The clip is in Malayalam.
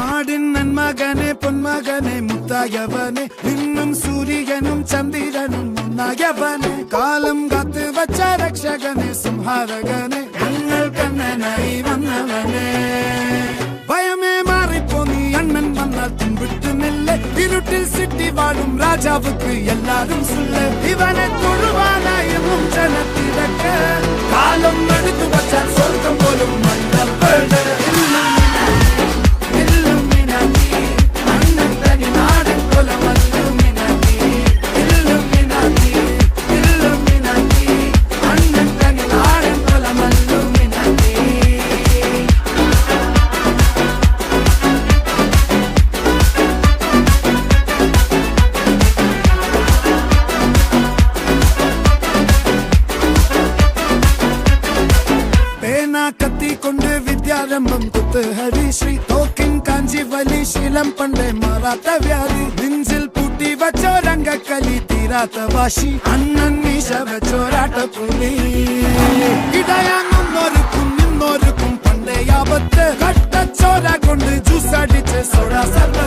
നാടിൻ നന്മകനെ പൊന്മകനെ മുത്തായവനെ നിന്നും സൂര്യനും ചന്ദ്രനും ഒന്നായവനെ കാലം കാത്ത് വച്ച രക്ഷകനെ സംഹാരകനെ ഞങ്ങൾ കണ്ണനായി വന്നവനെ ഭയമേ മാറിപ്പോ നീ അണ്ണൻ വന്നാൽ പിൻവിട്ടുന്നില്ല ഇരുട്ടിൽ സിറ്റി വാഴും രാജാവുക്ക് എല്ലാരും സുല്ല ഇവനെ തൊഴുവാനായും ജനത്തിരക്ക് കാലം എടുത്തു വച്ചാൽ സ്വർഗം പോലും മണ്ണപ്പെട് കത്തിക്കൊണ്ട് വിദ്യാരംഭം കുത്ത് ഹരിശ്രീ തോക്കിൻ കാഞ്ചി വലി ശീലം പണ്ടേ മാറാത്ത വ്യാധി നെഞ്ചിൽ പൂട്ടി വച്ചോരംഗക്കലി തീരാത്ത വാശി അണ്ണൻ മീശ വെച്ചോരാട്ട പുലി ഇടയാങ്ങുന്നോർക്കും നിന്നോർക്കും പണ്ടേ ആപത്ത് കട്ടച്ചോര കൊണ്ട് ജ്യൂസ് അടിച്ച് സോഡ സർവ